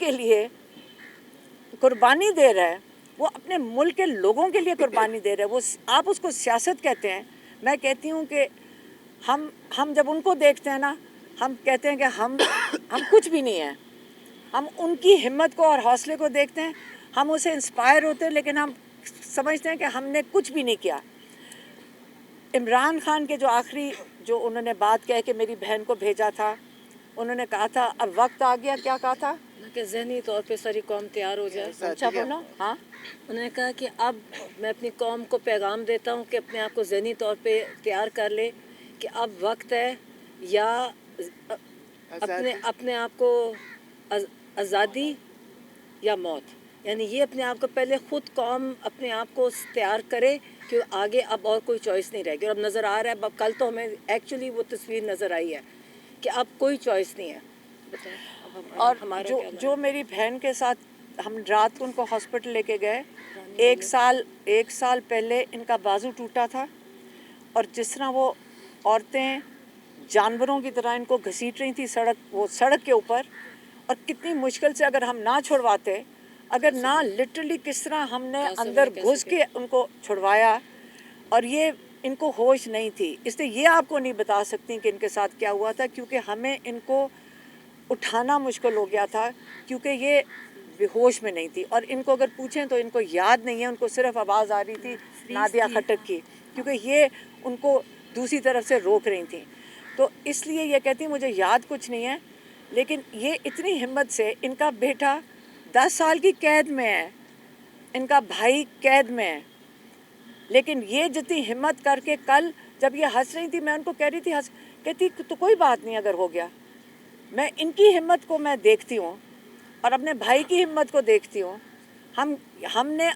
کے لیے قربانی دے رہا ہے، وہ اپنے ملک کے لوگوں کے لیے قربانی دے رہا ہے. وہ آپ اس کو سیاست کہتے ہیں. میں کہتی ہوں کہ ہم جب ان کو دیکھتے ہیں نا، ہم کہتے ہیں کہ ہم کچھ بھی نہیں ہیں. ہم ان کی ہمت کو اور حوصلے کو دیکھتے ہیں، ہم اسے انسپائر ہوتے ہیں، لیکن ہم سمجھتے ہیں کہ ہم نے کچھ بھی نہیں کیا. عمران خان کے جو آخری جو انہوں نے بات کہہ کہ میری بہن کو بھیجا تھا، انہوں نے کہا تھا اب وقت آ گیا. کیا کہا تھا؟ کہ ذہنی طور پہ ساری قوم تیار ہو جائے. اچھا بولو. ہاں، انہوں نے کہا کہ اب میں اپنی قوم کو پیغام دیتا ہوں کہ اپنے آپ کو ذہنی طور پہ تیار کر لے کہ اب وقت ہے یا اپنے آپ کو آزادی یا موت. یعنی یہ اپنے آپ کو پہلے خود قوم اپنے آپ کو تیار کرے کہ آگے اب اور کوئی چوائس نہیں رہے گی. اور اب نظر آ رہا ہے، کل تو ہمیں ایکچولی وہ تصویر نظر آئی ہے کہ اب کوئی چوائس نہیں ہے. اور جو میری بہن کے ساتھ ہم رات کو ان کو ہاسپٹل لے کے گئے، ایک سال پہلے ان کا بازو ٹوٹا تھا، اور جس طرح وہ عورتیں جانوروں کی طرح ان کو گھسیٹ رہی تھی سڑک کے اوپر، اور کتنی مشکل سے اگر ہم نہ چھڑواتے، اگر نہ لٹرلی کس طرح ہم نے اندر گھس کے ان کو چھڑوایا. اور یہ ان کو ہوش نہیں تھی، اس لیے یہ آپ کو نہیں بتا سکتی کہ ان کے ساتھ کیا ہوا تھا، کیونکہ ہمیں ان کو اٹھانا مشکل ہو گیا تھا، کیونکہ یہ بے ہوش میں نہیں تھی. اور ان کو اگر پوچھیں تو ان کو یاد نہیں ہے، ان کو صرف آواز آ رہی تھی نادیہ خٹک کی، کیونکہ یہ ان کو دوسری طرف سے روک رہی تھیں. تو اس لیے یہ کہتی مجھے یاد کچھ نہیں ہے. لیکن یہ اتنی ہمت سے، ان کا بیٹا 10 سال کی قید میں ہے، ان کا بھائی قید میں ہے، لیکن یہ جتنی ہمت کر کے کل جب یہ ہنس رہی تھی، میں ان کو کہہ رہی تھی کہتی تو کوئی بات نہیں اگر ہو گیا. میں ان کی ہمت کو میں دیکھتی ہوں اور اپنے بھائی کی ہمت کو دیکھتی ہوں. ہم نے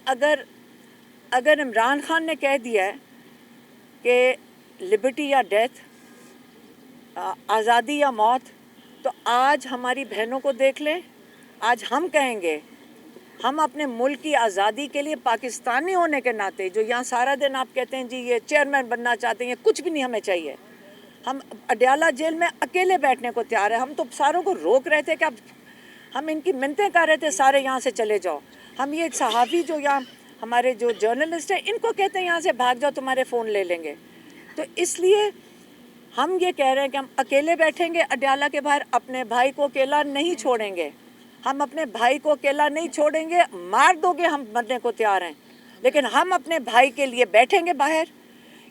اگر عمران خان نے کہہ دیا ہے کہ لبرٹی یا ڈیتھ، آزادی یا موت، تو آج ہماری بہنوں کو دیکھ لیں. آج ہم کہیں گے، ہم اپنے ملک کی آزادی کے لیے پاکستانی ہونے کے ناطے، جو یہاں سارا دن آپ کہتے ہیں جی یہ چیئرمین بننا چاہتے ہیں، یہ کچھ بھی نہیں ہمیں چاہیے. ہم اڈیالہ جیل میں اکیلے بیٹھنے کو تیار ہیں. ہم تو ساروں کو روک رہے تھے کہ اب ہم ان کی منتیں کر رہے تھے سارے یہاں سے چلے جاؤ. ہم یہ صحافی جو یہاں ہمارے جو جرنلسٹ ہیں، ان کو کہتے ہیں یہاں سے بھاگ جاؤ، تمہارے فون لے لیں گے. تو اس لیے ہم یہ کہہ رہے ہیں کہ ہم اکیلے بیٹھیں گے اڈیالہ کے باہر، اپنے بھائی کو اکیلا نہیں چھوڑیں گے. ہم اپنے بھائی کو اکیلا نہیں چھوڑیں گے. مار دو گے ہم مرنے کو تیار ہیں، لیکن ہم اپنے بھائی کے لیے بیٹھیں گے باہر.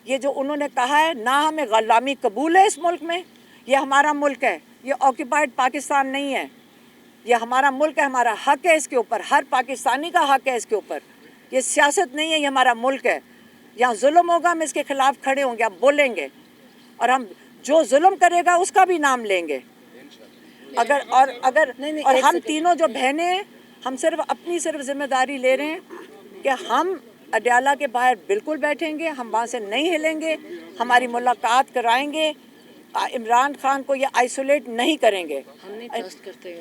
یہ جو انہوں نے کہا ہے، نہ ہمیں غلامی قبول ہے اس ملک میں. یہ ہمارا ملک ہے، یہ آکوپائڈ پاکستان نہیں ہے. یہ ہمارا ملک ہے، ہمارا حق ہے اس کے اوپر، ہر پاکستانی کا حق ہے اس کے اوپر. یہ سیاست نہیں ہے، یہ ہمارا ملک ہے. یہاں ظلم ہوگا ہم اس کے خلاف کھڑے ہوں گے، ہم بولیں گے، اور ہم جو ظلم کرے گا اس کا بھی نام لیں گے. اور ہم تینوں جو بہنیں ہیں، ہم صرف اپنی ذمہ داری لے رہے ہیں کہ ہم اڈیالہ کے باہر بالکل بیٹھیں گے، ہم وہاں سے نہیں ہلیں گے، ہماری ملاقات کرائیں گے. عمران خان کو یہ آئسولیٹ نہیں کریں گے. ہم نہیں ٹرسٹ کرتے.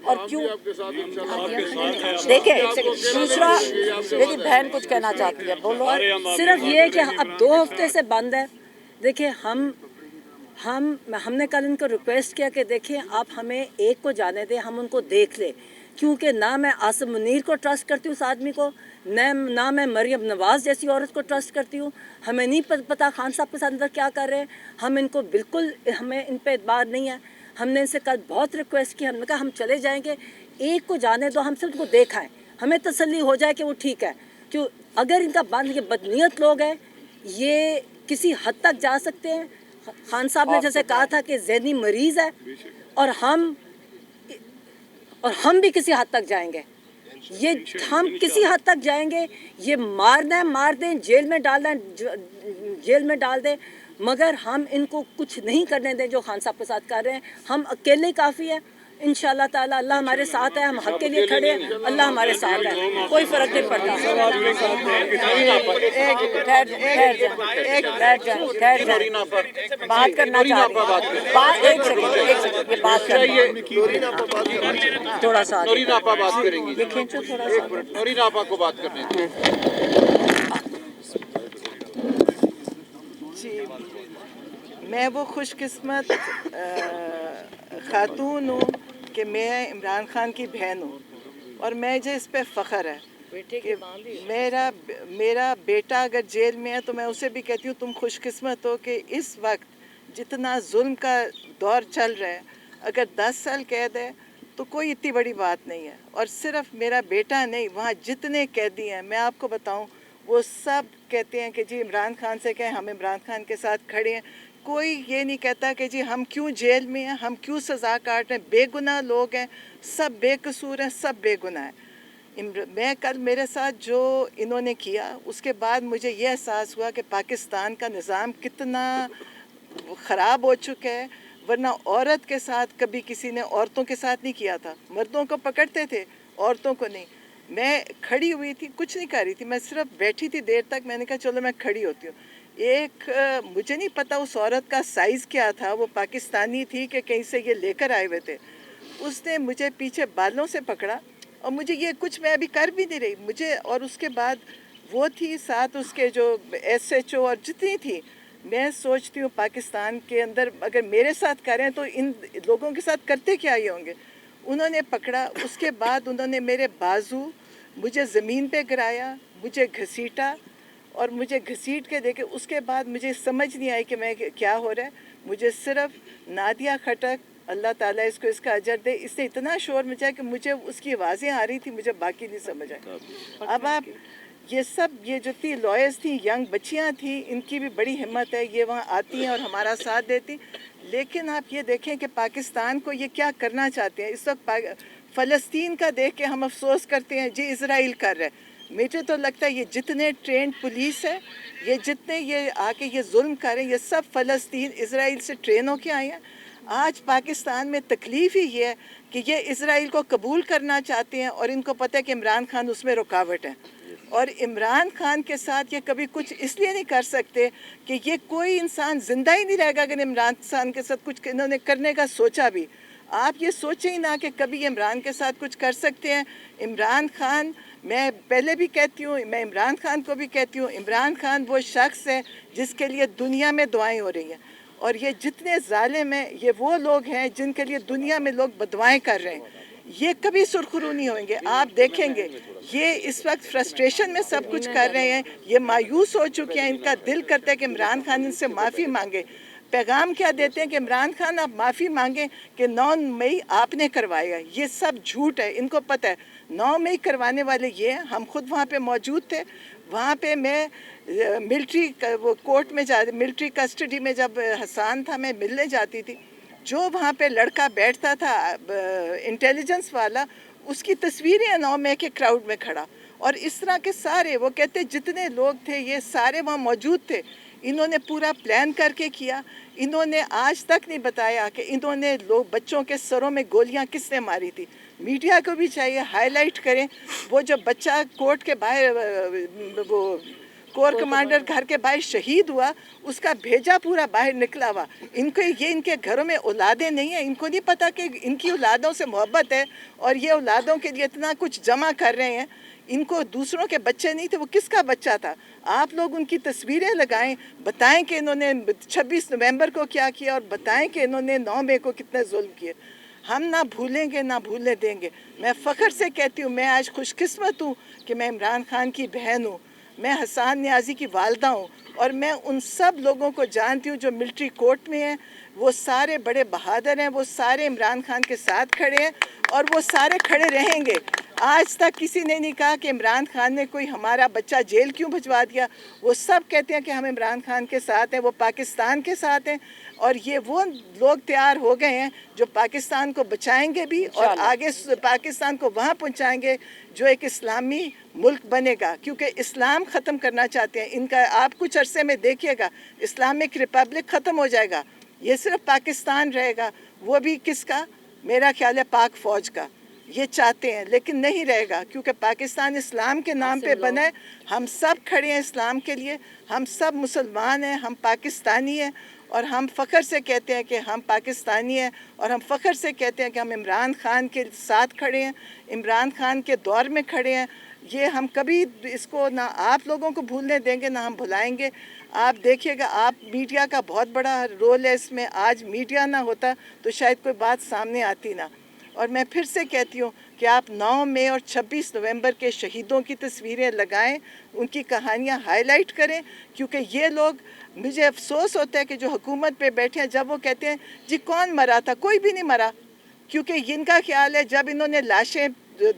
اور کیوں دیکھیں، دوسرا میری بہن کچھ کہنا چاہتی ہے، بولو. صرف یہ کہ اب 2 ہفتے سے بند ہے. دیکھیں ہم نے کل ان کو ریکویسٹ کیا کہ دیکھیں آپ ہمیں ایک کو جانے دیں، ہم ان کو دیکھ لیں، کیونکہ نہ میں آصف منیر کو ٹرسٹ کرتی ہوں اس آدمی کو، نہ میں مریم نواز جیسی عورت کو ٹرسٹ کرتی ہوں. ہمیں نہیں پتہ خان صاحب کے ساتھ اندر کیا کر رہے ہیں. ہم ان کو بالکل، ہمیں ان پہ اعتبار نہیں ہے. ہم نے ان سے کل بہت ریکویسٹ کی، ہم نے کہا ہم چلے جائیں گے، ایک کو جانے دو، ہم سے ان کو دیکھائیں، ہمیں تسلی ہو جائے کہ وہ ٹھیک ہے. کیوں اگر ان کا بند، یہ بدنیت لوگ ہیں، یہ کسی حد تک جا سکتے ہیں. خان صاحب نے جیسے کہا تھا کہ ذہنی مریض ہے، اور ہم بھی کسی حد تک جائیں گے. ہم کسی حد تک جائیں گے. یہ مارنا ہے مار دیں، جیل میں ڈال دیں، مگر ہم ان کو کچھ نہیں کرنے دیں جو خان صاحب کے ساتھ کر رہے ہیں. ہم اکیلے کافی ہیں. انشاءاللہ تعالیٰ اللہ ہمارے ساتھ ہے، ہم حق کے لیے کھڑے ہیں، اللہ ہمارے ساتھ ہے، کوئی فرق نہیں پڑتا. بات کرنا چاہ رہی ہوں، بات تھوڑا سا یہ کھینچو تھوڑا سا. جی، میں وہ خوش قسمت خاتون ہوں کہ میں عمران خان کی بہن ہوں اور مجھے اس پہ فخر ہے کہ میرا بیٹا اگر جیل میں ہے تو میں اسے بھی کہتی ہوں تم خوش قسمت ہو کہ اس وقت جتنا ظلم کا دور چل رہا ہے اگر 10 سال قید ہے تو کوئی اتنی بڑی بات نہیں ہے. اور صرف میرا بیٹا نہیں، وہاں جتنے قیدی ہیں میں آپ کو بتاؤں وہ سب کہتے ہیں کہ جی عمران خان سے کہیں ہم عمران خان کے ساتھ کھڑے ہیں. کوئی یہ نہیں کہتا کہ جی ہم کیوں جیل میں ہیں، ہم کیوں سزا کاٹ رہے ہیں. بے گناہ لوگ ہیں، سب بے قصور ہیں، سب بے گناہ ہیں. میں کل میرے ساتھ جو انہوں نے کیا اس کے بعد مجھے یہ احساس ہوا کہ پاکستان کا نظام کتنا خراب ہو چکا ہے. ورنہ عورت کے ساتھ کبھی کسی نے عورتوں کے ساتھ نہیں کیا تھا، مردوں کو پکڑتے تھے عورتوں کو نہیں. میں کھڑی ہوئی تھی، کچھ نہیں کر رہی تھی، میں صرف بیٹھی تھی دیر تک. میں نے کہا چلو میں کھڑی ہوتی ہوں. مجھے نہیں پتا اس عورت کا سائز کیا تھا، وہ پاکستانی تھی کہ کہیں سے یہ لے کر آئے ہوئے تھے. اس نے مجھے پیچھے بالوں سے پکڑا اور مجھے یہ کچھ میں ابھی کر بھی نہیں رہی مجھے. اور اس کے بعد وہ تھی ساتھ اس کے جو SHO اور جتنی تھی. میں سوچتی ہوں پاکستان کے اندر اگر میرے ساتھ کریں تو ان لوگوں کے ساتھ کرتے کیا ہی ہوں گے. انہوں نے پکڑا، اس کے بعد انہوں نے میرے بازو مجھے زمین پہ گرایا، مجھے گھسیٹا اور مجھے گھسیٹ کے دیکھے. اس کے بعد مجھے سمجھ نہیں آئی کہ میں کیا ہو رہا ہے. مجھے صرف نادیہ خٹک، اللہ تعالیٰ اس کو اس کا اجر دے، اس نے اتنا شور مچایا کہ مجھے اس کی آوازیں آ رہی تھی، مجھے باقی نہیں سمجھ آئی. اب آپ یہ جو تھی لائرز تھیں، ینگ بچیاں تھیں، ان کی بھی بڑی ہمت ہے، یہ وہاں آتی ہیں اور ہمارا ساتھ دیتی. لیکن آپ یہ دیکھیں کہ پاکستان کو یہ کیا کرنا چاہتے ہیں. اس وقت فلسطین کا دیکھ کے ہم افسوس کرتے ہیں جی اسرائیل کر رہے. مجھے تو لگتا ہے یہ جتنے ٹرینڈ پولیس ہے، یہ جتنے یہ آ کے یہ ظلم کر رہے ہیں، یہ سب فلسطین اسرائیل سے ٹرین ہو کے آئے ہیں. آج پاکستان میں تکلیف ہی یہ ہے کہ یہ اسرائیل کو قبول کرنا چاہتے ہیں اور ان کو پتہ ہے کہ عمران خان اس میں رکاوٹ ہے. اور عمران خان کے ساتھ یہ کبھی کچھ اس لیے نہیں کر سکتے کہ یہ کوئی انسان زندہ ہی نہیں رہے گا اگر عمران خان کے ساتھ کچھ انہوں نے کرنے کا سوچا بھی. آپ یہ سوچیں ہی نہ کہ کبھی عمران کے ساتھ کچھ کر سکتے ہیں. عمران خان، میں پہلے بھی کہتی ہوں، میں عمران خان کو بھی کہتی ہوں، عمران خان وہ شخص ہے جس کے لیے دنیا میں دعائیں ہو رہی ہیں. اور یہ جتنے ظالم ہیں یہ وہ لوگ ہیں جن کے لیے دنیا میں لوگ بددعائیں کر رہے ہیں. یہ کبھی سرخرو نہیں ہوئیں گے. آپ دیکھیں گے یہ اس وقت فرسٹریشن میں سب کچھ کر رہے ہیں، یہ مایوس ہو چکے ہیں. ان کا دل کرتا ہے کہ عمران خان ان سے معافی مانگے. پیغام کیا دیتے ہیں کہ عمران خان آپ معافی مانگیں کہ 9 مئی آپ نے کروایا. یہ سب جھوٹ ہے، ان کو پتہ ہے 9 مئی کروانے والے یہ ہیں. ہم خود وہاں پہ موجود تھے. وہاں پہ میں ملٹری وہ کورٹ میں ملٹری کسٹڈی میں جب حسان تھا میں ملنے جاتی تھی. جو وہاں پہ لڑکا بیٹھتا تھا انٹیلیجنس والا، اس کی تصویریں 9 مئی کے کراؤڈ میں کھڑا. اور اس طرح کے سارے وہ کہتے جتنے لوگ تھے یہ سارے وہاں موجود تھے. انہوں نے پورا پلان کر کے کیا. انہوں نے آج تک نہیں بتایا کہ انہوں نے بچوں کے سروں میں گولیاں کس نے ماری تھی. میڈیا کو بھی چاہیے ہائی لائٹ کریں. وہ جو بچہ کورٹ کے باہر وہ کور کمانڈر گھر کے باہر شہید ہوا، اس کا بھیجا پورا باہر نکلا ہوا. ان کے گھروں میں اولادیں نہیں ہیں. ان کو نہیں پتا کہ ان کی اولادوں سے محبت ہے اور یہ اولادوں کے لیے اتنا کچھ جمع کر رہے ہیں. ان کو دوسروں کے بچے نہیں تھے، وہ کس کا بچہ تھا. آپ لوگ ان کی تصویریں لگائیں، بتائیں کہ انہوں نے 26 نومبر کو کیا کیا اور بتائیں کہ انہوں نے 9 مئی کو کتنے ظلم کیے. ہم نہ بھولیں گے نہ بھولنے دیں گے. میں فخر سے کہتی ہوں میں آج خوش قسمت ہوں کہ میں عمران خان کی بہن ہوں، میں حسان نیازی کی والدہ ہوں. اور میں ان سب لوگوں کو جانتی ہوں جو ملٹری کورٹ میں ہیں. وہ سارے بڑے بہادر ہیں، وہ سارے عمران خان کے ساتھ کھڑے ہیں اور وہ سارے کھڑے رہیں گے. آج تک کسی نے نہیں کہا کہ عمران خان نے کوئی ہمارا بچہ جیل کیوں بھجوا دیا. وہ سب کہتے ہیں کہ ہم عمران خان کے ساتھ ہیں، وہ پاکستان کے ساتھ ہیں. اور یہ وہ لوگ تیار ہو گئے ہیں جو پاکستان کو بچائیں گے بھی اور آگے پاکستان کو وہاں پہنچائیں گے جو ایک اسلامی ملک بنے گا. کیونکہ اسلام ختم کرنا چاہتے ہیں ان کا. آپ کچھ عرصے میں دیکھیے گا اسلامک ریپبلک ختم ہو جائے گا. یہ صرف پاکستان رہے گا. وہ بھی کس کا؟ میرا خیال ہے پاک فوج کا. یہ چاہتے ہیں لیکن نہیں رہے گا کیونکہ پاکستان اسلام کے نام پہ بنا ہے. ہم سب کھڑے ہیں اسلام کے لیے. ہم سب مسلمان ہیں، ہم پاکستانی ہیں اور ہم فخر سے کہتے ہیں کہ ہم پاکستانی ہیں. اور ہم فخر سے کہتے ہیں کہ ہم عمران خان کے ساتھ کھڑے ہیں، عمران خان کے دور میں کھڑے ہیں. یہ ہم کبھی اس کو نہ آپ لوگوں کو بھولنے دیں گے نہ ہم بھلائیں گے. آپ دیکھیے گا، آپ میڈیا کا بہت بڑا رول ہے اس میں. آج میڈیا نہ ہوتا تو شاید کوئی بات سامنے آتی نہ. اور میں پھر سے کہتی ہوں کہ آپ 9 مئی اور 26 نومبر کے شہیدوں کی تصویریں لگائیں، ان کی کہانیاں ہائی لائٹ کریں، کیونکہ یہ لوگ، مجھے افسوس ہوتا ہے کہ جو حکومت پہ بیٹھے ہیں، جب وہ کہتے ہیں جی کون مرا تھا، کوئی بھی نہیں مرا، کیونکہ ان کا خیال ہے جب انہوں نے لاشیں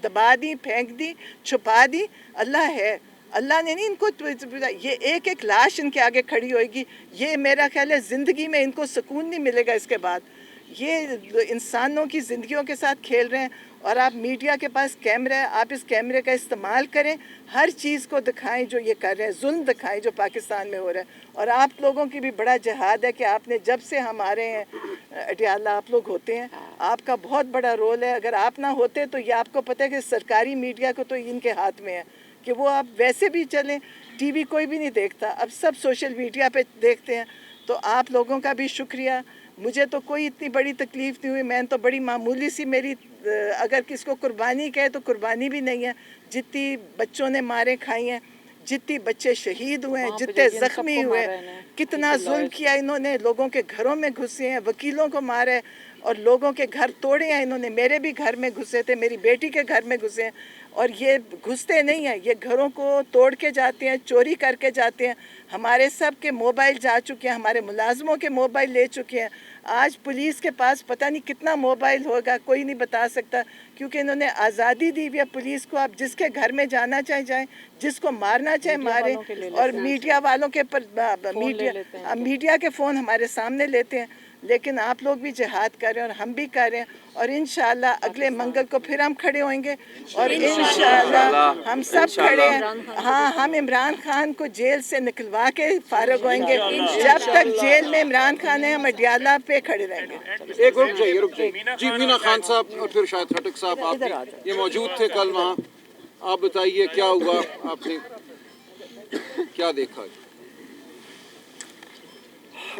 دبا دی، پھینک دی، چھپا دی، اللہ ہے، اللہ نے نہیں ان کو، یہ ایک ایک لاش ان کے آگے کھڑی ہوئے گی، یہ میرا خیال ہے زندگی میں ان کو سکون نہیں ملے گا اس کے بعد. یہ انسانوں کی زندگیوں کے ساتھ کھیل رہے ہیں. اور آپ میڈیا کے پاس کیمرہ ہے، آپ اس کیمرے کا استعمال کریں، ہر چیز کو دکھائیں جو یہ کر رہے ہیں، ظلم دکھائیں جو پاکستان میں ہو رہا ہے. اور آپ لوگوں کی بھی بڑا جہاد ہے کہ آپ نے جب سے ہم آ رہے ہیں اڈیالہ آپ لوگ ہوتے ہیں، آپ کا بہت بڑا رول ہے. اگر آپ نہ ہوتے تو یہ آپ کو پتہ ہے کہ سرکاری میڈیا کو تو ان کے ہاتھ میں ہے کہ وہ آپ ویسے بھی چلیں، ٹی وی کوئی بھی نہیں دیکھتا، اب سب سوشل میڈیا پہ دیکھتے ہیں. تو آپ لوگوں کا بھی شکریہ. مجھے تو کوئی اتنی بڑی تکلیف نہیں ہوئی، میں تو بڑی معمولی سی، میری اگر کس کو قربانی کہے تو قربانی بھی نہیں ہے. جتنی بچوں نے ماریں کھائی ہیں، جتنی بچے شہید ہوئے ہیں، جتنے زخمی ہوئے، کتنا ظلم کیا انہوں نے، لوگوں کے گھروں میں گھسے ہیں، وکیلوں کو مارا ہے اور لوگوں کے گھر توڑے ہیں انہوں نے. میرے بھی گھر میں گھسے تھے، میری بیٹی کے گھر میں گھسے ہیں. اور یہ گھستے نہیں ہیں، یہ گھروں کو توڑ کے جاتے ہیں، چوری کر کے جاتے ہیں. ہمارے سب کے موبائل جا چکے ہیں، ہمارے ملازموں کے موبائل لے چکے ہیں. آج پولیس کے پاس پتہ نہیں کتنا موبائل ہوگا، کوئی نہیں بتا سکتا، کیونکہ انہوں نے آزادی دی ہوئی ہے پولیس کو. آپ جس کے گھر میں جانا چاہیں جائیں، جس کو مارنا چاہیں ماریں. اور میڈیا والوں کے میڈیا کے فون ہمارے سامنے لیتے ہیں. لیکن آپ لوگ بھی جہاد کر رہے ہیں اور ہم بھی کر رہے ہیں. اور انشاءاللہ اگلے منگل کو پھر ہم کھڑے ہوئیں گے اور انشاءاللہ ہم سب کھڑے ہیں. ہاں، ہم عمران خان کو جیل سے نکلوا کے فارغ ہوئیں گے. جب تک جیل میں عمران خان ہے، ہم اڈیالہ پہ کھڑے رہیں گے. ایک رک جائیے جی. مینا خان صاحب اور پھر شاید خٹک صاحب، آپ بھی یہ موجود تھے کل وہاں، آپ بتائیے کیا ہوا، آپ نے کیا دیکھا؟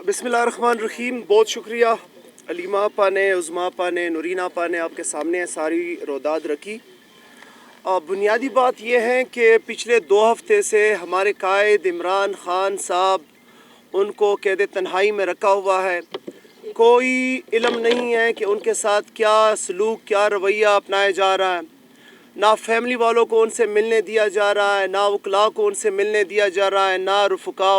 بسم اللہ الرحمن الرحیم. بہت شکریہ علیمہ آپا نے، عظمیٰ آپا نے، نورین آپا نے آپ کے سامنے ساری روداد رکھی. بنیادی بات یہ ہے کہ پچھلے 2 ہفتے سے ہمارے قائد عمران خان صاحب، ان کو قید تنہائی میں رکھا ہوا ہے. کوئی علم نہیں ہے کہ ان کے ساتھ کیا سلوک، کیا رویہ اپنایا جا رہا ہے. نہ فیملی والوں کو ان سے ملنے دیا جا رہا ہے، نہ وکلاء کو ان سے ملنے دیا جا رہا ہے، نہ رفقاء